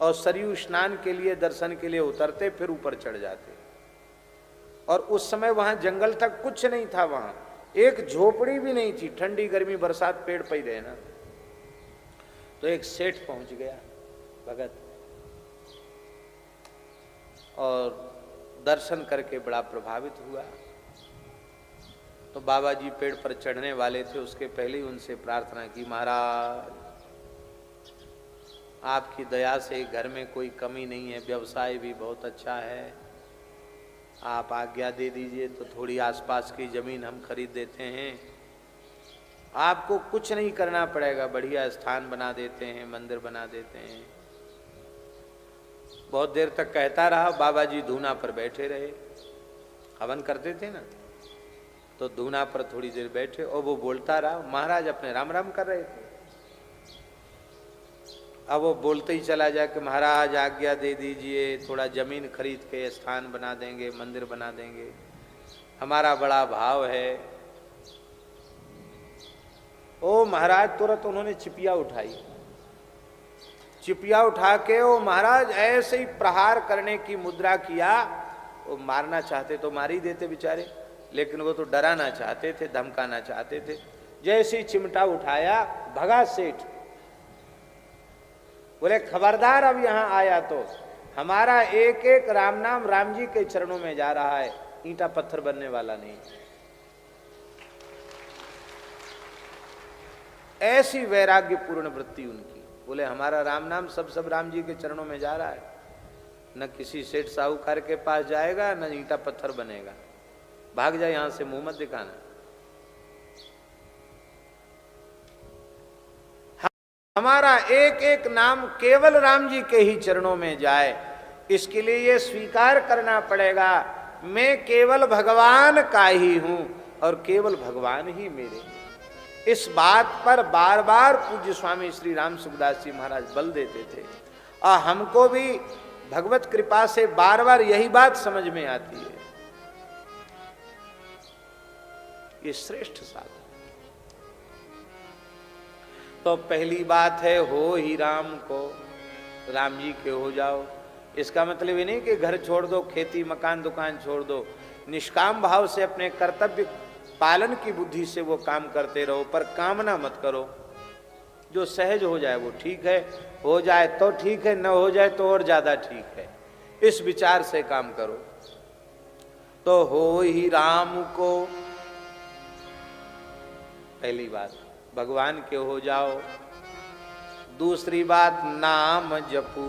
और सरयू स्नान के लिए दर्शन के लिए उतरते, फिर ऊपर चढ़ जाते। और उस समय वहां जंगल तक कुछ नहीं था, वहां एक झोपड़ी भी नहीं थी, ठंडी गर्मी बरसात पेड़ पे ही रहे ना। तो एक सेठ पहुंच गया भगत, और दर्शन करके बड़ा प्रभावित हुआ। तो बाबा जी पेड़ पर चढ़ने वाले थे, उसके पहले ही उनसे प्रार्थना की, महाराज आपकी दया से घर में कोई कमी नहीं है, व्यवसाय भी बहुत अच्छा है, आप आज्ञा दे दीजिए तो थोड़ी आसपास की जमीन हम खरीद देते हैं, आपको कुछ नहीं करना पड़ेगा, बढ़िया स्थान बना देते हैं, मंदिर बना देते हैं। बहुत देर तक कहता रहा। बाबा जी धूना पर बैठे रहे, हवन करते थे ना, तो धूना पर थोड़ी देर बैठे और वो बोलता रहा। महाराज अपने राम राम कर रहे थे। अब वो बोलते ही चला जाए कि महाराज आज्ञा दे दीजिए, थोड़ा जमीन खरीद के स्थान बना देंगे, मंदिर बना देंगे, हमारा बड़ा भाव है। ओ महाराज तुरंत उन्होंने चिपिया उठाई, चिपिया उठा के वो महाराज ऐसे ही प्रहार करने की मुद्रा किया। वो मारना चाहते तो मार ही देते बेचारे, लेकिन वो तो डराना चाहते थे, धमकाना चाहते थे। जैसे ही चिमटा उठाया, भगा सेठ, बोले खबरदार अब यहां आया तो हमारा एक एक राम नाम राम जी के चरणों में जा रहा है, ईंटा पत्थर बनने वाला नहीं। ऐसी वैराग्यपूर्ण वृत्ति उनकी। बोले हमारा राम नाम सब राम जी के चरणों में जा रहा है, न किसी सेठ साहूकार के पास जाएगा, न ईंटा पत्थर बनेगा, भाग जाए यहां से, मुंह मत दिखाना। हमारा एक एक नाम केवल राम जी के ही चरणों में जाए, इसके लिए ये स्वीकार करना पड़ेगा, मैं केवल भगवान का ही हूं और केवल भगवान ही मेरे। इस बात पर बार बार पूज्य स्वामी श्री राम सुखदास जी महाराज बल देते थे, और हमको भी भगवत कृपा से बार बार यही बात समझ में आती है। ये श्रेष्ठ साधन। तो पहली बात है, हो ही राम को, राम जी के हो जाओ। इसका मतलब ये नहीं कि घर छोड़ दो, खेती मकान दुकान छोड़ दो, निष्काम भाव से अपने कर्तव्य पालन की बुद्धि से वो काम करते रहो, पर कामना मत करो। जो सहज हो जाए वो ठीक है, हो जाए तो ठीक है, न हो जाए तो और ज्यादा ठीक है, इस विचार से काम करो। तो हो ही राम को, पहली बात भगवान के हो जाओ। दूसरी बात नाम जपू,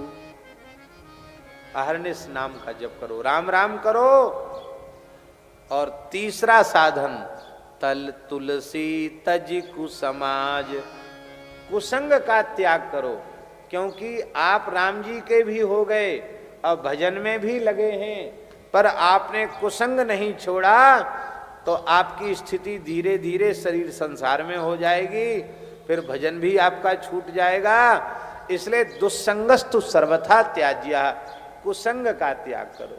अहरनिश नाम का जप करो, राम राम करो। और तीसरा साधन, तल तुलसी तज कुसमाज, कुसंग का त्याग करो। क्योंकि आप राम जी के भी हो गए और भजन में भी लगे हैं, पर आपने कुसंग नहीं छोड़ा, तो आपकी स्थिति धीरे धीरे शरीर संसार में हो जाएगी, फिर भजन भी आपका छूट जाएगा। इसलिए दुस्संगस्तु सर्वथा त्याज्य, कुसंग का त्याग करो।